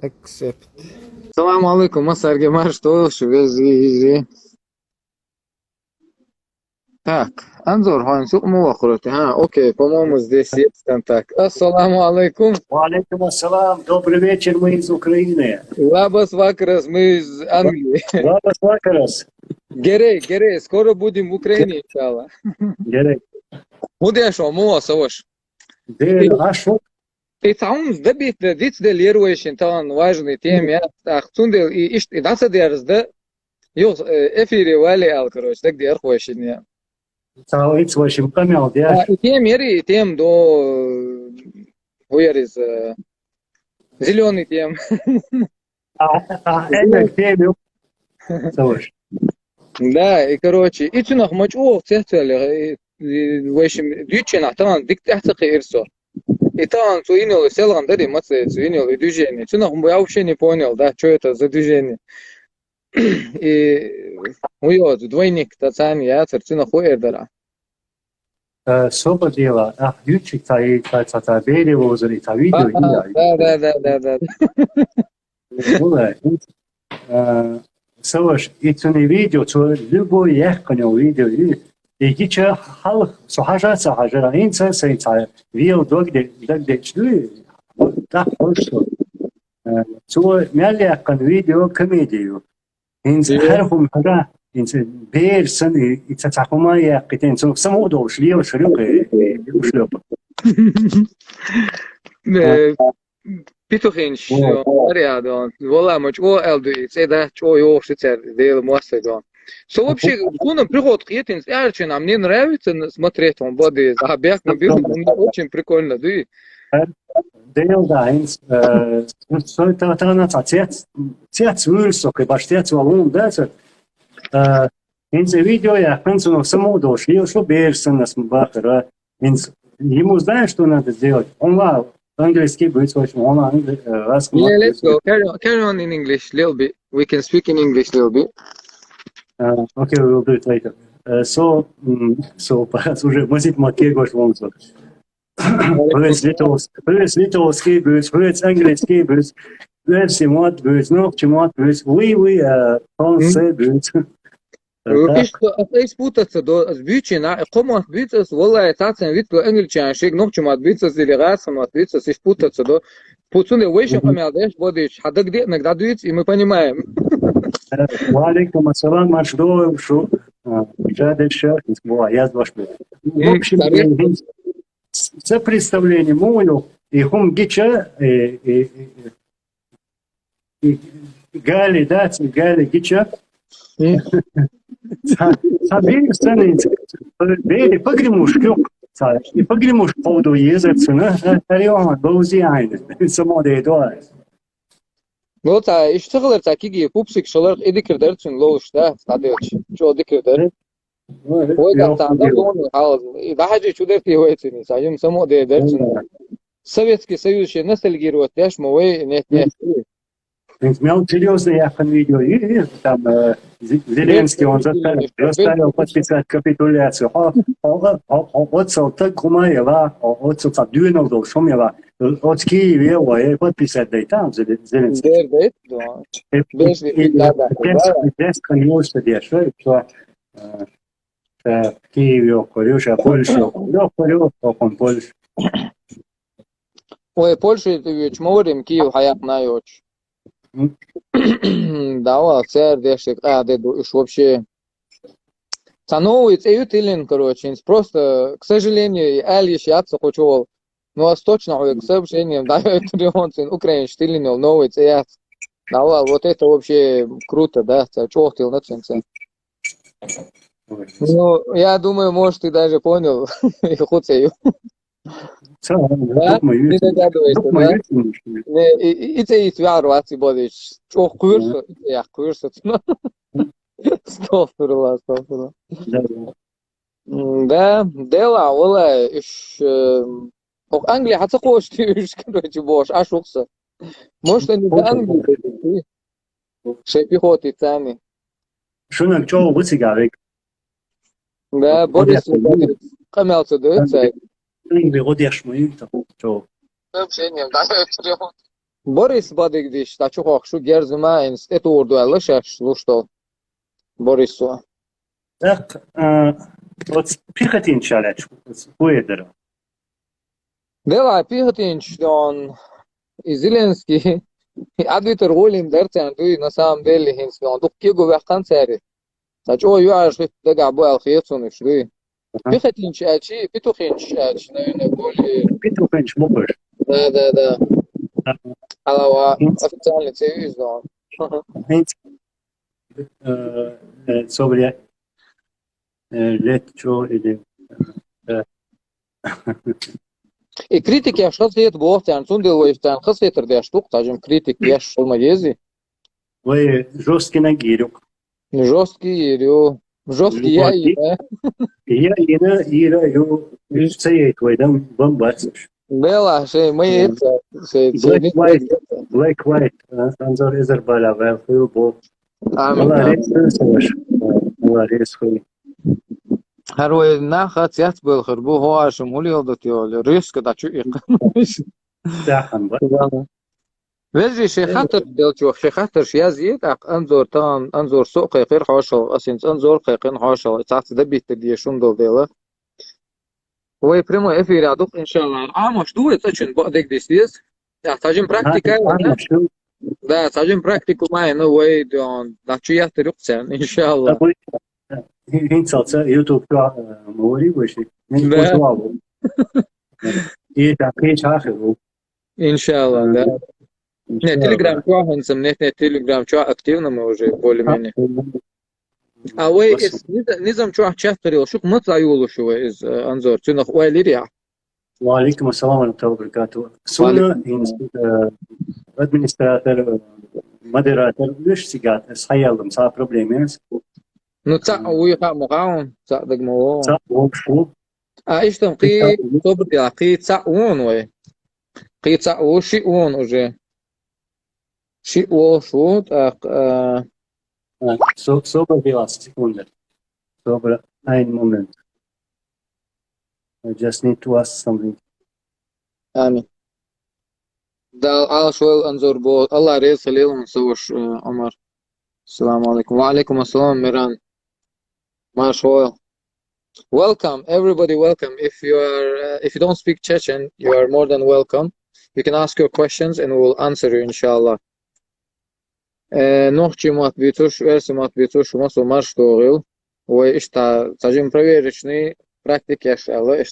Accept. Салам алейкум, Масаргемар, что швези. Так, Анзор, Хансук Муахурати. Окей, по-моему, здесь есть контакт. Ассаламу алейкум. Валейкум ассалам. Добрый вечер, мы из Украины. Лабас Вакрас, мы из Англии. Лабас вакарас. Герей, скоро будем в Украине, иншалла. Gerek. Мудешо, Муасаваш. Değil, aşk. И там сдабит, виц del еруешин, там важный тем, я ахтундел, и ишт, и даса дерз, да, ёс, эфире вали ал, короче, так дер хуешин, я. Sağ ol, hiç başım kamyal diye. И тем ери, и тем до, хуярис, зеленый тем. Evet, değil yok. Savaş. Да, и, короче, и тюнах мачуов, цехтели, в общем, дючинах, там, дик тяхтак ирсо. И там суинил, селган, да, мацы, суинил, и движение. Тюнах, я вообще не понял, да, что это за движение. И, уйот, двойник, тацан, я, церцина хуэрдара. Soba diyorlar. Yüksek sayı ta böyle olsun ta video Да. Olay. Savaş içine video to любой yakın video. İki halk sahaja insan sayı video dog çlü. Da hoş. So meğer yakın video komedi. İnsan her humada İnsan bir sen takıma yakıtın so samo doşluyor şurup. Петухинч, рядом, волаmoч, элду, это что его шицер, дело мостойдон. Что вообще, он приход киетин, нам не нравится смотреть, он боды, а бяк на биру, очень прикольно, да. Deel daarin, zo dat het vuurstokken, maar steeds wel omdat in zijn video я концу но само дошли, что берется нас бахара. Ему знаешь, что надо сделать? Он английский будет очень, он английский. Yeah, let's go. Carry on in English a little bit. We can speak in English a little bit. Okay, we'll do it later. So perhaps уже музык макет гош вонсо. Plus litovski bus, plus angliski bus, plus simot bus, nog chimot bus, oui, français bus. Иш путаться до сбючина, кому отбиться, волая тацен вид по англичан, шик ногчим отбиться, делегациям отбиться, иш путаться до пуцуны вейшим помялдеш, бодич, хада где иногда дуется, и мы понимаем. Валейкум ассалам, маршдо, шу, жадельша, я дважды. В общем, це представление мою, и хум гича, и гали, да, гали гича. Sabir sen böyle pagrimuş yok. И погремуш поводу езаться, тарион, баузи aynı. Само da edo. Вот, иш цыгылар такиги, пупсик, шалар, эдикер дерцин, лоуш, да, стадиоч, чо дикер дер. Ой, да, там, да, доны, хаос, и да, хаджи чудерти хуэцини, сажим само да дерцин. Советский Союз ще ностальгирует, яш, мовей, нет. Мял серьезно яхан видео, и там Зеленский, он заставил подписать капитуляцию. От Салта Кумаева, от Салта Дюйнов, Шумева, от Киева, подписать, да и там Зеленский. Без конечно, дешевле, что в Киеве, Корюша, Польша, он Польша. Ой, Польша, это ведь морем, Киев, хаят наёч. Да, царь дешек, деду, уж вообще. Цановый цеют илин, короче, просто, к сожалению, Алиш яца хочевал, но восточно, к сожалению, дает ремонт, украинский илин, новый цеят. Да, вот это вообще круто, да, чего хотел на ценце. Ну, я думаю, может, ты даже понял, их хуцею. Да? Не догадываешься, да? И ты свяру, а ты будешь. Чё, курса? Я курса. Стоферла. Да, дела, ола, иш... Англия, хотя хочешь, ты, короче, бош, аж укса. Может, они до Англии, шепихоты цами. Шунак, чё, высыгавик? Да, Борис, камелся, да, царь. Ingrid Rodiersmoy, så. Сообщение, да, ремонт. Борис Бадыгдиш, тачухах шу герзмайнс, это урдуэлла шаш, что Борису. Так, вот пихотин чаляч, уедера. Дела пихотинч, он и Зеленский, адвитер Волин дерцан, ты на самом деле хинс, он дух кигу вахтан цари. Тачо юаш дега бу алхиетсун шли. Пихотинч ачи, петухинч ачи, наверное, более. Петухинч мукаш. Да. Алава официальный цивиз, да. Heinz, sobre lecho или И критики аж хасвет бохтян, сундел войфтян, хасветер де штук, тажим критик яш шулмаези. вы жесткий нагирюк. Жесткий, рю, жесткий я и, да. Я ира ю цей твойдам бомбациш. Бела, шей, мы это, шей, Black white, анзор изер бала вел хил бо. Молодец, хуй. Харой нахат яц был хрбу хоаш мулил датиол, риск да чу иқамиш. Дахан ба. Вежи шей хатер делчу, шей хатер шязит, ак анзор тан, анзор суq qeyqir хашал, асинц анзор qeyqin хашал, цац дабит дiyeshun dol dela. Ой, прямой эфир адук, иншаллах. Может, дует очень бадик дисвиз. Да, сажим практика, да, сажим практику май, ну, ой, он, да, чуя ты рюкцен, иншаллах. Инцалца YouTube мори вышли. Да. И так и чаху. Иншаллах, да. Не, телеграм чуахенцем, нет, телеграм чуах активно мы уже более-менее. А ой, низам чуах чахтарил, шук мат аюлу шуа из анзор, цюнах ой лирия. وعليكم السلام ورحمة الله وبركاته. سونا администратор, модератор, лишь сигат, схаялом, са проблемы. Ну, ца уй ха мугаун, ца дагмо. Са обшу. А иш там қи, собрати, а қи ца он, ой. Қи ца о, ши он уже. Ши о, шут, Собra белас, секунда. Собra, ein Moment. I just need to ask something. Амин. Да, ал шуэл анзор бо, Аллах рез халилам савуш, Амар. Assalamu alaikum. Wa alaikum assalam, Miran. Marshal. Welcome, everybody. Welcome. If you don't speak Chechen, you are more than welcome. You can ask your questions, and we'll answer you, inshallah. Нохчи мат битуш, верси мат битуш, у нас у марш тогил. Ой, ишта, сажим проверочный практики, иншалла,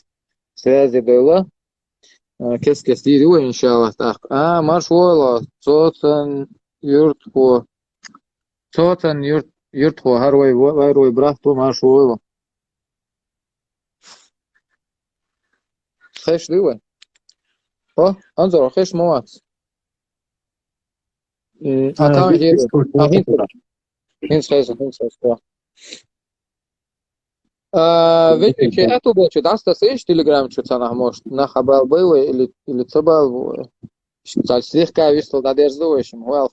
связи было. Кес видео, иншалла. Так, марш войла, цотан юртхо. Цотан юртхо, харвай брат, то марш войла. خيش دوا انظر خيش موات اتاو هيرو هينس خيس видите это больше даст сеш телеграм что-то на может на хабал было или цабал что слегка вистал да держуешь well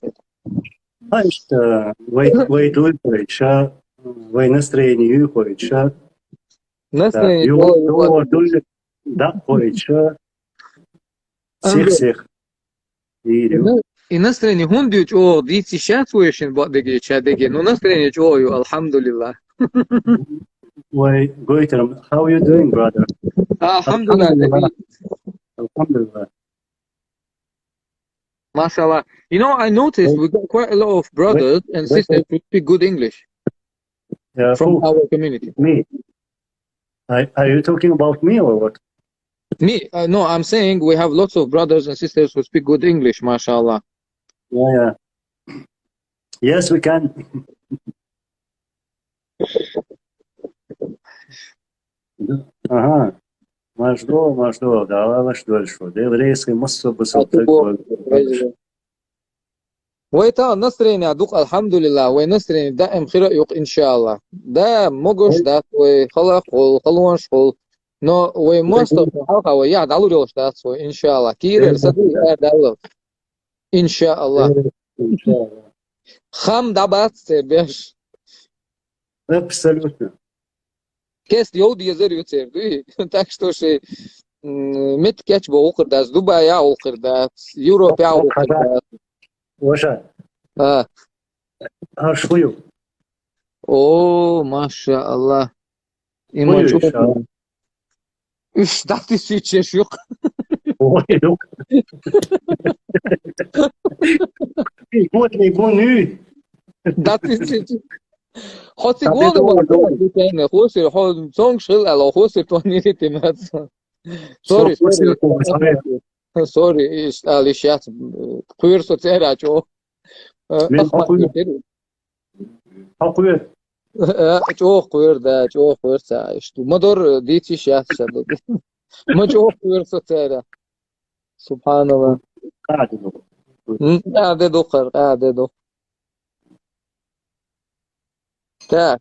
Что вы думаете, что вы настроение ходите, настроение да, ходите, всех и настроение хундич о дити шатуешен бадеги чадеги но настроение ой алхамдулилlah Why, Goiter, how are you doing, brother? Alhamdulillah. Alhamdulillah. MashaAllah. You know, I noticed we got quite a lot of brothers and sisters who speak good English from our community. Me? Are you talking about me or what? Me? No, I'm saying we have lots of brothers and sisters who speak good English, MashaAllah. Yeah. Yes, we can. Ага. Маждо, да, ваш дольше. Еврейский массу быстрее. ويتا نصرين عدوك الحمد لله ونصرين دائم خير يق إن شاء الله ده مجوش ده وخلق خلوان شغل نو ومستر حلقة ويعد على ريوش ده إن شاء الله كير صدق ده إن شاء الله خام دبات بيش Абсолютно. كيس يود يزر يتسير دوي так что شيء متكش بوقرداس دبي وقرداس يوروبيا وقرداس وشا اه شويو اوه ما شاء الله إما شو شويو إيش دعتي شيء يق Oj, يكون nu. دعتي شيء خاطي Tabii قول ما doğru. دي كان خوسي خو سونغ شل على خوسي توني تيمات سوري Sosyal سوري konuşmaya. سوري إيش على قير سوتيرا شو Ben أخ ما haklı. شو قير ده شو قير سايش ما دور ديتي شات شد ما شو قير سوتيرا سبحان الله Hadi. قاعدة دقر قاعدة دق تا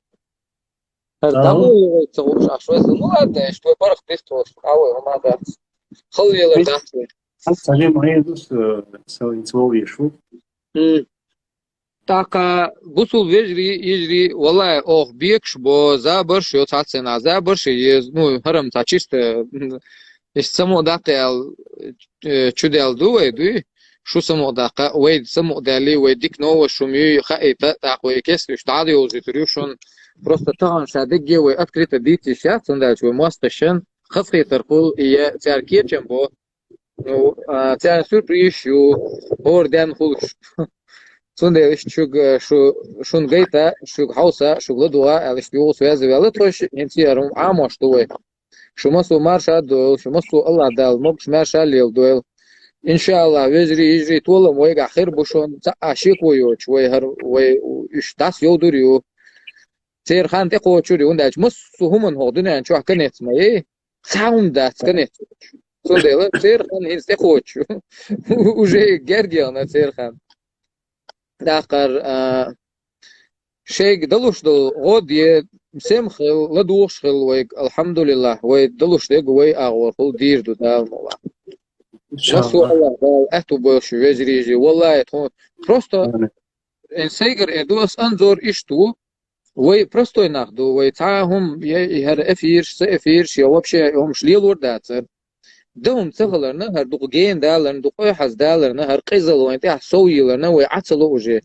هردمو Tamam. تقولش عشوائي مو هذا إيش تو فرق تيستوش أوي وما ده خلي يلا داتوي Sadece maya dus svoje ješu. تاكا بوصل يجري والله اوه بيكش بو زابرش يو تاتسنا زابرش يز نو هرم تاچيست ايش سمو داقل چودل دوي شو سمو داقا ويد سمو دالي ويديك نو شومي خايتا تاقوي كيس اشتعادي وزيتريوشن просто تاغن شادقي واتكريت ديتي شات سندال شو موستشن خفقي ترقل إيا تاركيتشن بو نو تار سوربريش يو هور دان خلش Sunday iş şun gayta şu hausa şu gladua aliş diyor söz ve alatoş entiyarum amoş doy. Şu masu marşa do şu masu Allah dal mok marşa lil doy. İnşallah vezri tolam ve gahir bu şun aşık oyo çoy her ve iş das yoduriyor. Ser han te qoçuri unda masu humun hodun an ço kanet mai. Sound that kanet. Sunday la ser han hinste qoçu. Уже гердиана ser han. داقر شيء دلوش دل غودي مسمخل لدوش خل ويك الحمد لله وي دلوش ديق وي اغور خل دير دو دال والله مسو İnşallah. الله دال اتو بوش وزريجي والله تون просто Yani. انسيجر ادوس انزور اشتو وي просто يناخدو وي تعاهم يهر افيرش يا وبشي يوم شليل ورداتر دهم تغلرنا هر دقين دالرن دقوي حز دالرنا هر قيزل وانت سويلرنا وي عتلو وجه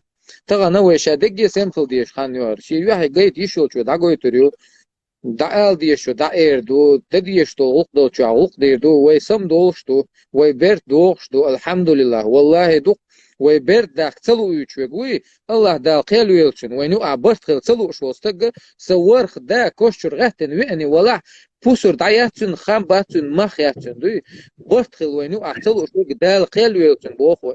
تغا نوي شادق سمفل ديش خانيور شي واحد قيت يشو شو دا قويتريو دا ال ديشو دا ايردو تديشتو غقدو شو غقديردو وي سم دوشتو وي بيرت دوشتو الحمد لله والله دق وي بيرت دا تلو يچوي الله دا قيلو يلچن وي نو عبرت خل تلو شوستق سوار دا كوشر غتن واني ولا بوسر داياتن خام باتن مخ ياتن دوي بوست خل وي نو اعتلو شو دال قيلو يلچن بوخو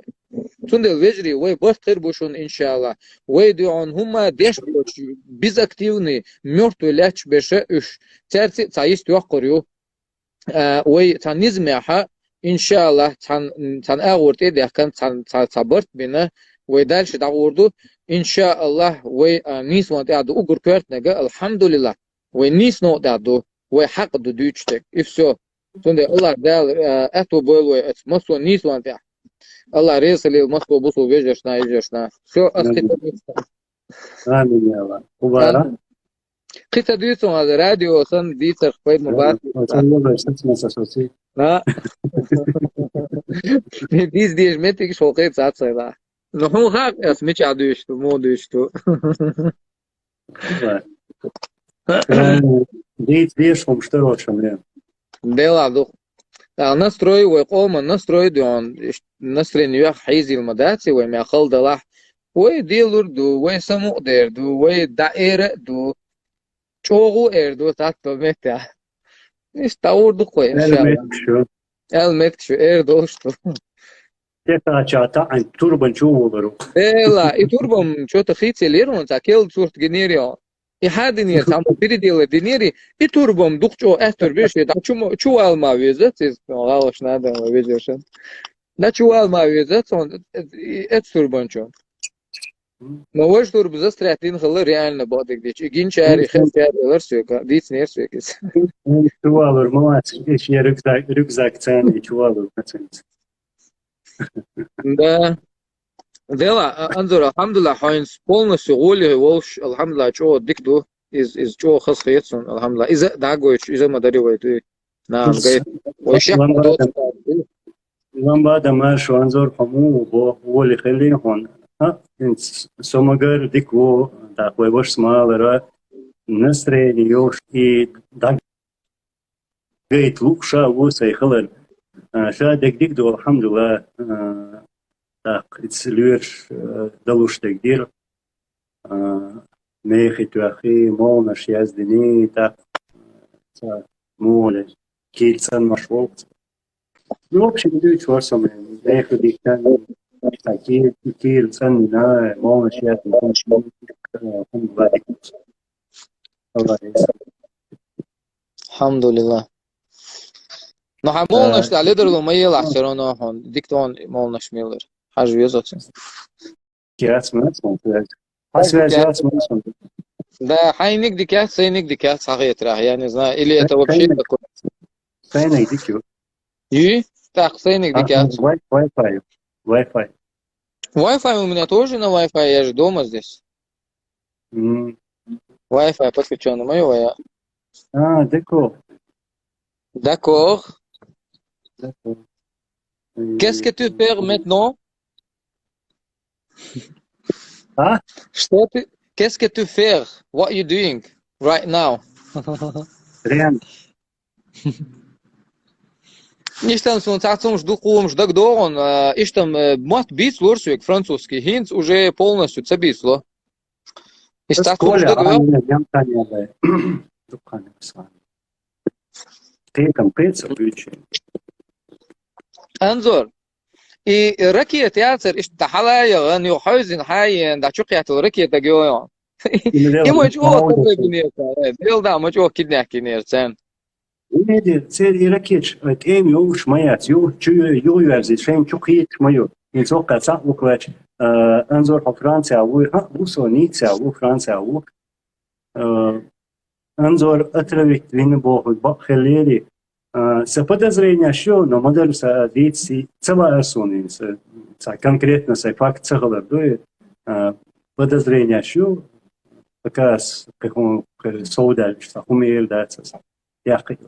Tundel vejri وي بوستر بوشون ان شاء الله وي دون هما ديش biz активны мертвый ляч беше үш терти цаис туак корю وي танизмяха иншаллах тан агурт эдякан тан сабырт бина وي дальше дагурду иншаллах وي нис вант аду угур кертнега алхамдулилlah وي нис но даду وي хак ду дючтек и всё тунде аллах дал эту был وي смысл нис вант Allah резали Москву бусу везешна идешна. Все остается. Amin ya Allah. Kubara. Kısa diyorsun az radyo sen diyser fayda mübarek. Sen de başlasın sosyal. Ha. Biz diye metik şokayt zatsayla. Nuhu hak esmiç adıyıştı, moduyuştu. Видишь, что очень мне. Дела дух. настрой ويقوم النسtroy دون نسر نيوخ حيزي المداتي وما خلد لح وي ديلور دو وي سمو دير دو وي دائرة دو çoğu erdo tatto meta işte ordu koy inşallah elmet şu erdo što Teta çata an turban çoğuluru. ela i turbom čo to hice lirun ta kel surt generio i hadinir tam biri dile diniri i turbom dukço ehtur bir şey da çu alma vizet siz galoş nada vizyorsun da çu alma vizet on et turbon ço Но вы что бы застряли хлы реально бодик дич. И гинчари хефтядылар söka. Диц нер sökes. Çuvalır mamaç. Hiç yer rükzak tane çuvalır. Да. Дела, Анзор, алхамдулилlah, хойнс полностью голи волш, алхамдулилlah, чё дикду из чё хас хейтсон, алхамдулилlah. Из дагоич, из мадаривает. نعم قيت وشيخ بعد ما شو أنظر خمو هو اللي خليه هون انت سومجر ديكو دا كويبوش سمالرا نسري نيوش دا جيت لوكشا وسيخلر شا ديك دو الحمد لله دا اتسلوش دلوش تقدير ميخي توخي مولنا شياز ديني دا مولي كيل سن مشروع вообще не чувствую сам ехать дикtan такие цены на мол сейчас الحمد لله نحن مولناش على درلو ما يلعب شرنا هون ديكتون مولناش ميلر حاجة يزوتين كيرات ما حسب ده حينك ديكات سينك ديكات صحيح راح يعني زنا إلي أتوبشي فين يديكيو يي так сейник дикят Wi-Fi Wi-Fi у меня тоже на Wi-Fi, я же дома здесь. Wi-Fi подключен на мою, я. D'accord. D'accord. Qu'est-ce que tu fais maintenant? Что ты? Qu'est-ce que tu fais? What are you doing right now? Rien. Ничтан сунцацум жду кум ждак догон, иштам мат бит лорсуек французский, хинц уже полностью цабисло. Истацум ждак انظر ركية تياتر إيش تحلايا غن يحوزن حاين دا شقيات الركية تجويون إما جوا تبغى بنيتا ديل دا ما جوا كدنا كنيرتين Nedir? Ser irakiç, em yoğuş mayat, yoğu verzi, şeyim çok iyi mayo. İnsan kaçak bu kıvaç. Anzor Fransa, bu Sonica, bu Fransa, bu Anzor atravit vini bohud, bak helleri. Să подозрения что, но модель să диți цела арсоны, să конкретно să fac цехлар, дуе подозрения что, пока как он соудаль, что умеет даться. يعقيد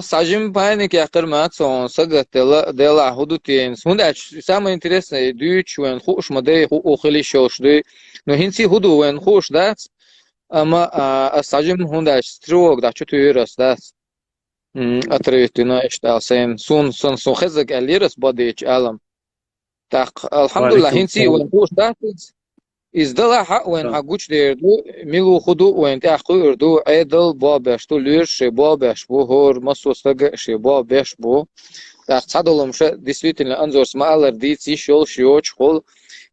Сажим пайник яқыр матсон сага дела худутин сундач самое интересное дюч вен хуш мадей ху охили шошды но хинси худу вен хуш дац ама сажим хундач строг да чутуирас дац атревитина иштал сен сун хезак алирас бодич алам так алхамдулилlah хинси вен хуш дац издала ха вен агуч дерду милу худу вен тахуирду айдал бабаш ту лирш бабаш бу хор масостага ше бабаш бу так цадолом ше действительно анзор смалер дици шол шиоч хол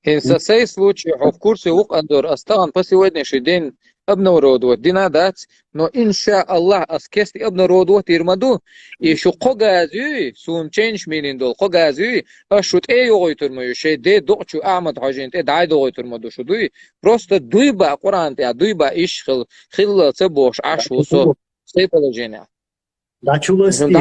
хинса сей случай в курсе ук анзор остан по сегодняшний день обнародовать динадат но инша Аллах аскести обнародовать ирмаду и шу қогазүй сун ченч мининдол қогазүй ашут ой турмаю ше де дочу Ахмад хажин те дай дой турмаду шудуй просто дуйба Qur'an те дуйба ишхил хилла цебош ашусо сей положение дачуласти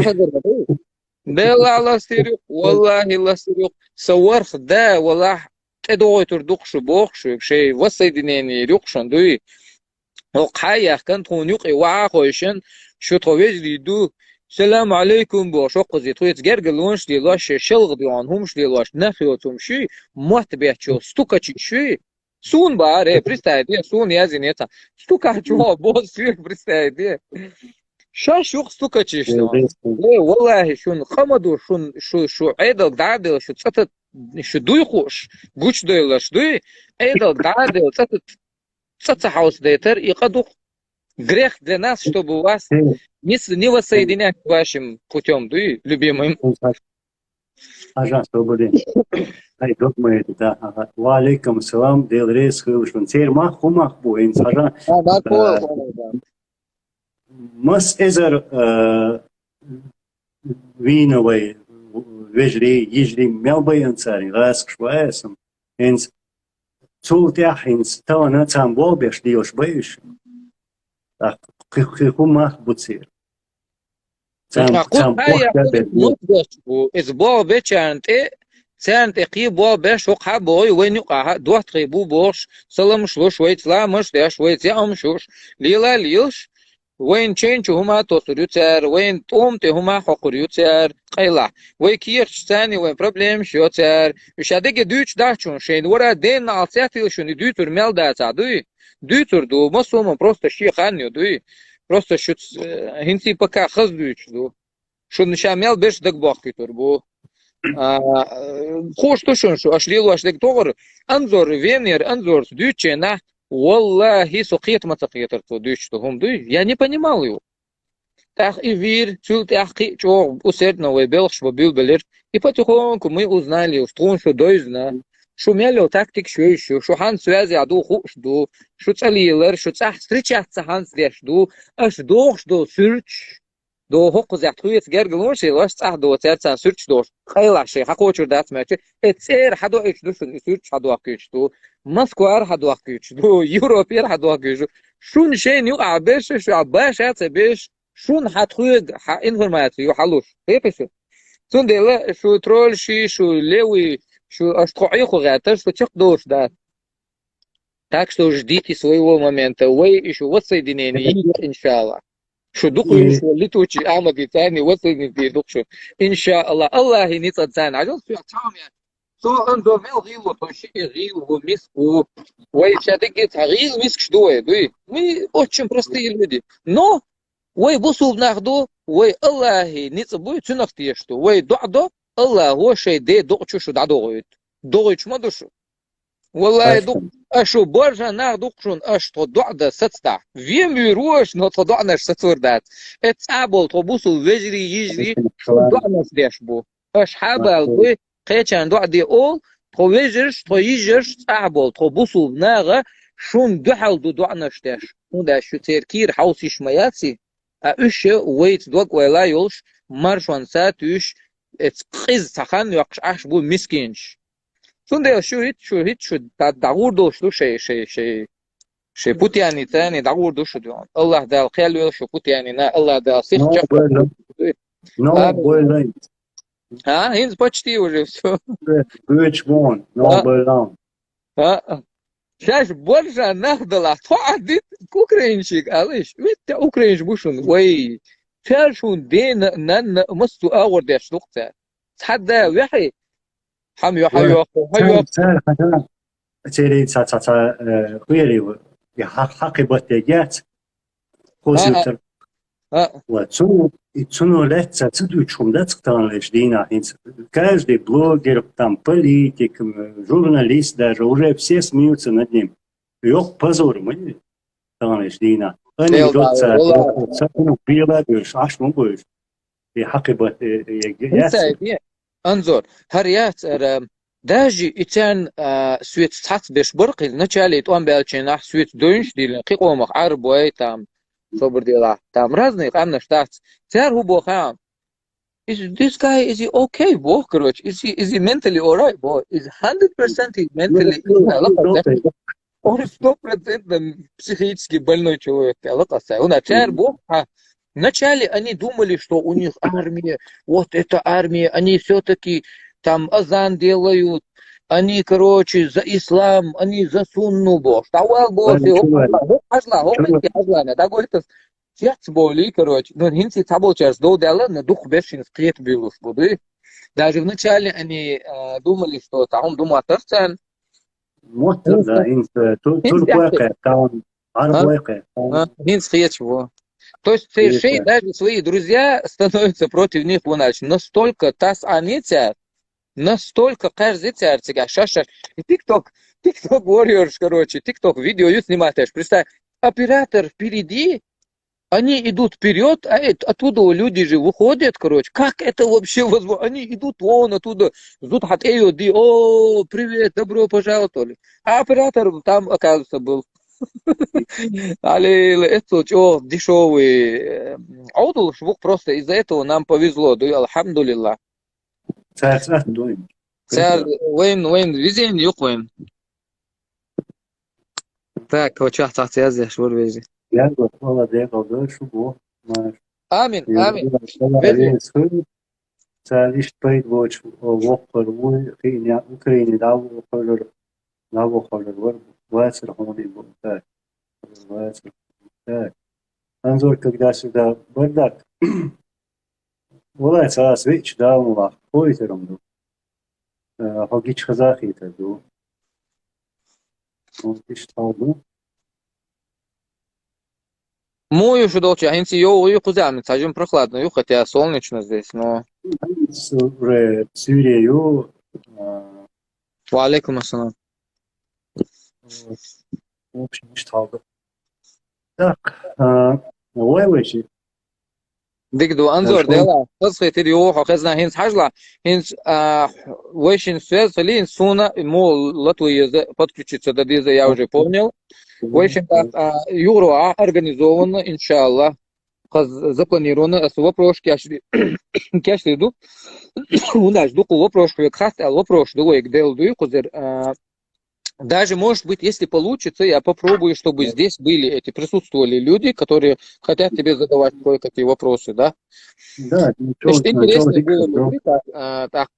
дела ластирюк والله ластирюк саварх да والله تدوي تردقش بوخش شيء وسيدني ريقشن دوي وقايا كان تونيق واخوشن شو توجد دو السلام عليكم بوش وقزي تويت جرجلونش دي لاش شلغ ديوان همش دي لاش نخيوتم شي متبعچو ستوكاچي شي سون باره представьте سون язинета ستوكاچو босс представьте شاشوق ستوكاچي что والله شون قمدو شون شو عيدل دادل شو цатат شو دوي خوش гуч дойлаш дуй عيدل дадел цатат цацахаус дейтер и кадух грех для нас, чтобы вас не воссоединять вашим путем, дуй, любимым. Ажа, свободен. Ай, док мы да. Ва алейкум салам, дел рейс хылшун. Цер мах хумах буин, ажа. Мас эзер виновый вежри, ежри мелбай анцари, раск шваесом. Энс Цултяхинс тана цам болбеш диош бейш. Так, хумах буцир. Цам из болбеш анте цанте ки болбеш оqa boy wen yuqa دوت قيبو بوش سلام شلوش ويت لا مش داش ويت يا ام شوش ليلا ليش وين تشينش هما توسريوتر وين تومتي هما حقريوتر قيلا وين كيرش ثاني وين بروبليم شوتر مش هديك دوتش داشون شين ورا دين алсятил شون دوتر ميل داتا دوي دوتر دو مسوم просто شي خانيو دوي просто شوت هنتي пока خز دوتش دو شون شامل بيش دك باقي تربو خوش تشون شو اشليلو اشليك توغر انظر венер انظر دوتشنا والله سقيت ما تقيت دوتش هم دوي я не понимал его так и вир чул тахки чо усердно вебелш вобилбелер и потихоньку мы узнали что он что дойзна شو ميلو تكتيك شو هان سوازي عدو خوش دو شو تساليلر شو تصح ستريتشات هانس ديش دو اش دوخ دو سيرش دو حق زعتويت جرجلوش لاش صح دو تاع سيرش دو خيلا شي حقوچ دات ماتش اتسير حدو ايش دو سيرش حدو اكيش دو مسكوار حدو اكيش دو يوروبير حدو اكيش شون شي يقع باش شو عباش باش شون حتخوج انفورماتيو حلوش هيك شو تون ديلا شو ترول شو لوي شو اشتقعيخو غاتر شو تقدوش да. Так что ждите своего момента. Вы еще воссоединение, иншаллах. Что духу еще летучий амаги тани воссоедините духу. Иншаллах. Аллах и ница цан. А жил все тами. То он довел гилу, то щи гилу, миску. Вы все-таки гил миск что это? Мы очень простые люди. Но вы бусу в нахду, вы Аллах и ница будет цунахтие что. Вы ду'да, Аллах هو شيء ده دوغ شو دعوه دوغ ما دوشو والله دوغ اشو برجا ناخدوشون اش تضع ده ستة فيم يروش نتضعناش ستوردات اتعبل طبوسو وجري يجري شو ضعناش ديش بو اش حابل بو قيتشان دع دي اول توجرش تويجرش تعبل طبوسو ناغا شون دحل دو ضعناش ديش ودا شو تركير حوسي شمياتي اش ويت دوغ ولا يولش مارشوان ساتوش اتقز تخان يقش اش بو مسكينش سونده شو دعور دوشلو شي بوتياني تاني دعور دوشو ديون الله دا الخيل شو بوتياني نا الله دا سيخ No Berlin. ها هينز почти уже все Birchborn, no Berlin. شاش برجع ناخدلا توعدت كوكرينشيك علاش ويت اوكرينش بوشون وي شاشون دين نن مستو اور داش نقطه تحدى وحي حميو حيو تيري تا خيري يا حقي بوتيجات خوزيتر وتسونو لتا تدو чумда цктанлеш дина каждый блогер там политик журналист даже уже все смеются над ним yok позор мы танлеш дина они идут ну била бюш аш ну бюш يا حقي بوتيجات انظر هريات داجي اتان سويت تحت بش برقي نچالي توان بالچنا سويت دونش ديل قيقوم عرب وي تام صبر ديلا تام разные قامنا штат تار هو بوخام is this guy is he okay бо короче is he mentally all right boy is 100% he mentally ill он 100% психически больной человек аллахаса он тар бо вначале они думали что у них армия вот эта армия они все-таки там азан делают, они, короче, за ислам, они за сунну бож. Тауал бож, ажла, да, говорит, сердце боли, короче. Но хинси табол через до дела, на дух бешин скрет билуш буды. Даже вначале они думали, что там думают тарцан. Вот, да, турбуэкэ, там, арбуэкэ. Хинс хеч его. То есть совершенно даже свои друзья становятся против них лунач. Настолько тас анитя, настолько каждый царь шаша и TikTok Warriors, короче, TikTok видео снимаешь. Представь, оператор впереди, они идут вперед, а оттуда люди же выходят, короче. Как это вообще возможно? Они идут вон оттуда, ждут хатею, о, привет, добро пожаловать. А оператор там, оказывается, был. Але это что дешевый аудио, швук просто из-за этого нам повезло, да, алхамдулилlah. Царь дуем. Царь, وين везень يقوين. Так, وشاح تحت يزح شو الوجه. Я والله ده قدر شو بو. آمين. царь ишпейт воч وقر وكينيا أوكرانيا داو خلر ور واسر هوني بوتاك واسر بوتاك Анзор, когда сюда бардак, вылазит, а свеч, да, он лах, ходит и ромду. Хогич казахи таду. Он пишет халду. Мою что долче, а инси йо ую кузям, сажем прохладно, ю, хотя солнечно здесь, но... Уже Сирию, Валейкум ассалам. в общем, пишет халду. Так, лайвачи. Дигду анзор дела, تصحي تريوح وخزنا هينس حجلا هينس ويشин связь филин суна ему латвии подключиться до диза я уже понял. Вейшин юро организовано, иншаллах, запланировано, вопрос кашли иду. У нас дуку вопрос хаст, а вопрос дуй где дуй кузер. Даже, может быть, если получится, я попробую, чтобы здесь были эти, присутствовали люди, которые хотят тебе задавать кое-какие вопросы, да? Да, Значит, интереснее было бы ты так,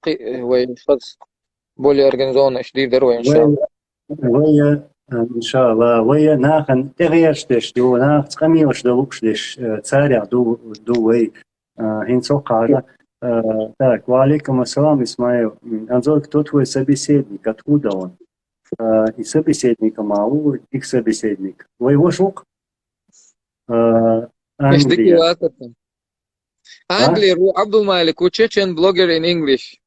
более организованно, шли здоровья, иншаллах. ويا إن شاء الله ويا ناخن تغيرش دش دو ناخ تقميوش دوكش دش تسارع دو وي هين سوقع так, валейкум ассалам, Исмаил. Анзор, кто твой собеседник? Откуда он? И собеседника мало, их собеседник. Твоего шук? Англия. Англия, Абдул Малик, Chechen blogger in English.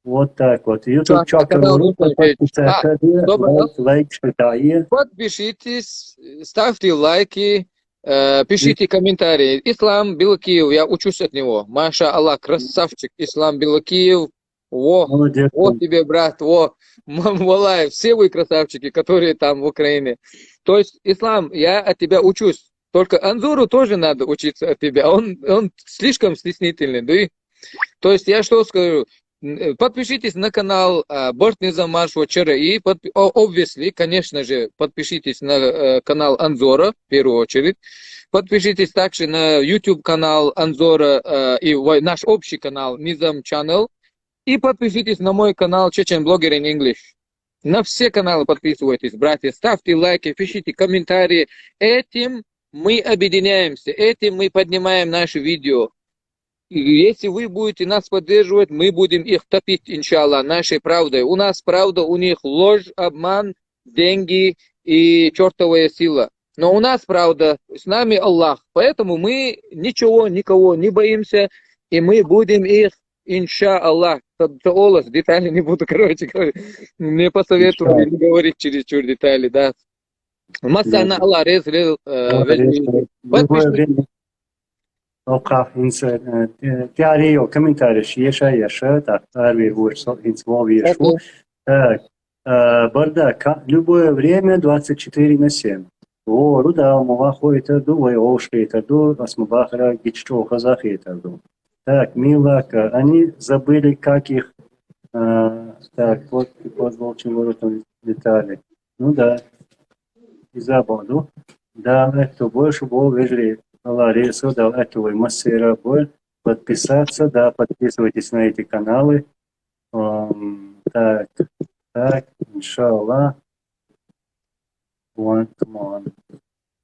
Вот так вот. YouTube чакру, лайк, шпитае. Подпишитесь, ставьте лайки, пишите комментарии. Ислам Белокиев, я учусь от него. Маша Аллах, красавчик. Ислам Белокиев. Во тебе, брат, Валай, все вы красавчики, которые там в Украине. То есть, Ислам, я от тебя учусь. Только Анзору тоже надо учиться от тебя. Он слишком стеснительный. Да? То есть, я что скажу? Подпишитесь на канал Борт Низамаш ЧРИ. Obviously, конечно же, подпишитесь на канал Анзора, в первую очередь. Подпишитесь также на YouTube канал Анзора и наш общий канал Nizam Channel. И подпишитесь на мой канал Chechen Blogger in English. На все каналы подписывайтесь, братья. Ставьте лайки, пишите комментарии. Этим мы объединяемся, этим мы поднимаем наши видео. И если вы будете нас поддерживать, мы будем их топить, иншаллах, нашей правдой. У нас правда, у них ложь, обман, деньги и чертовая сила. Но у нас правда, с нами Аллах. Поэтому мы ничего, никого не боимся, и мы будем их, иншаллах, детали не буду, короче говоря, мне посоветовали не говорить чересчур детали, да. Масана Аллах, Oka inse tiari o комментарий еша так арви вурсо инсво виршу. Так, бардак, любое время 24/7. О, руда, мова ходит ду, ой, ошли это ду, асмабахара гиччо казахи это ду. Так, милака, они забыли, как их... так, вот волчьим воротом детали. Ну да, и забуду. Да, это больше был вежливее. Ларису дал этого мастера боль. Подписаться, да, подписывайтесь на эти каналы. Так, иншаллах. One, come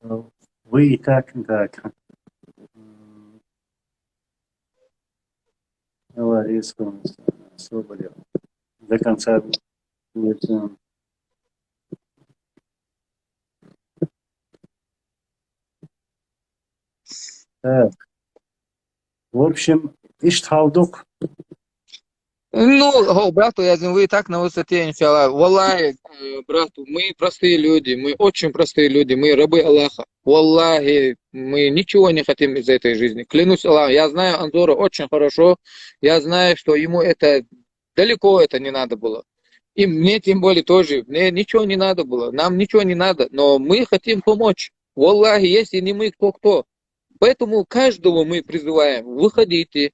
on. Вы и так. Ларису Соболев. До конца будет. Так. В общем, Иштхалдук. Ну, брату, вы и так на высоте, иншаллах. Валлахи, брату, мы простые люди, мы очень простые люди, мы рабы Аллаха. Валлахи, мы ничего не хотим из этой жизни. Клянусь Аллахом, я знаю Анзора очень хорошо, я знаю, что ему это далеко это не надо было. И мне тем более тоже, мне ничего не надо было, нам ничего не надо, но мы хотим помочь. Валлахи, если не мы, кто? Поэтому каждого мы призываем, выходите,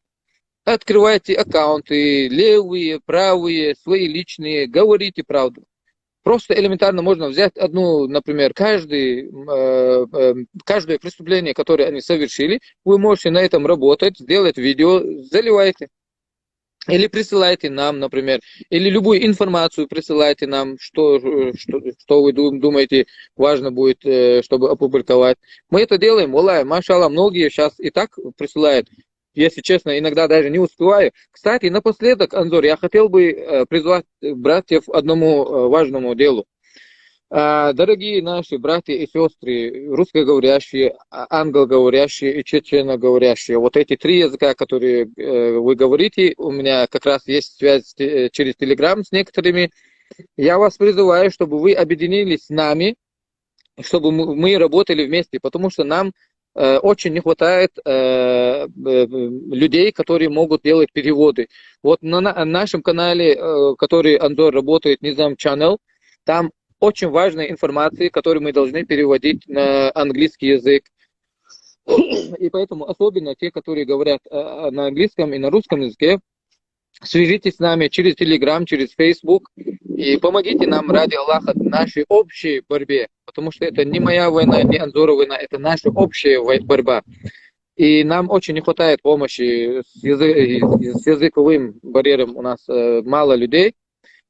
открывайте аккаунты, левые, правые, свои личные, говорите правду. Просто элементарно можно взять одну, например, каждое преступление, которое они совершили, вы можете на этом работать, сделать видео, заливайте. Или присылайте нам, например, или любую информацию присылайте нам, что вы думаете, важно будет, чтобы опубликовать. Мы это делаем, валлай, машалла, многие сейчас и так присылают. Если честно, иногда даже не успеваю. Кстати, напоследок, Анзор, я хотел бы призвать братьев к одному важному делу. Дорогие наши братья и сестры, русскоговорящие, англоговорящие и чеченоговорящие, вот эти три языка, которые вы говорите, у меня как раз есть связь через Telegram с некоторыми. Я вас призываю, чтобы вы объединились с нами, чтобы мы работали вместе, потому что нам очень не хватает людей, которые могут делать переводы. Вот на нашем канале, который Анзор работает, Nizam Channel, там очень важная информация, которую мы должны переводить на английский язык. И поэтому особенно те, которые говорят на английском и на русском языке, свяжитесь с нами через Telegram, через Facebook и помогите нам ради Аллаха в нашей общей борьбе. Потому что это не моя война, не Анзорова война, это наша общая борьба. И нам очень не хватает помощи с языковым барьером. У нас мало людей.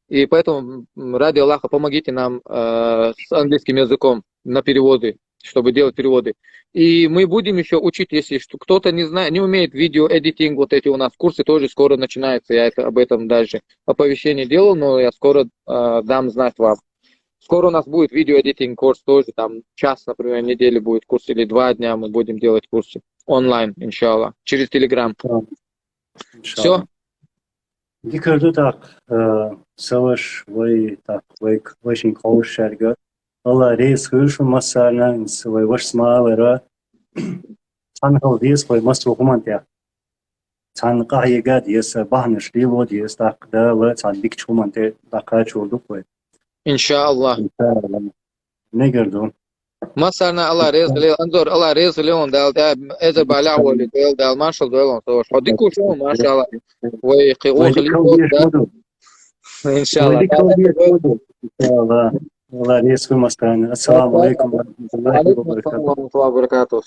И поэтому, ради Аллаха, помогите нам с английским языком на переводы, чтобы делать переводы. И мы будем еще учить, если кто-то не знает, не умеет видеоэдитинг, вот эти у нас курсы тоже скоро начинаются. Я об этом даже оповещение делал, но я скоро дам знать вам. Скоро у нас будет видеоэдитинг курс тоже, там час, например, недели будет курс, или 2 дня мы будем делать курсы онлайн, иншаллах, через Telegram. Все? Дикарду так, саваш вай так вай вашин хош шарга. Алла рейс хуршу масарна вай ваш смалера. Цанхал дис вай масту хумантя. Цан qahiyga дис бахнаш лило дис так да ла цан дик чуманте така чурдук вай. Иншаллах. Негарду. Масарна Аллах резали, Анзор Аллах резали он дал, эзер баля воли дал, маршал дал он, то что дику шо, машалла, вай хило, иншаллах. Алла рейс хумастана. Ассаламу алейкум ва рахматуллахи ва баракатух.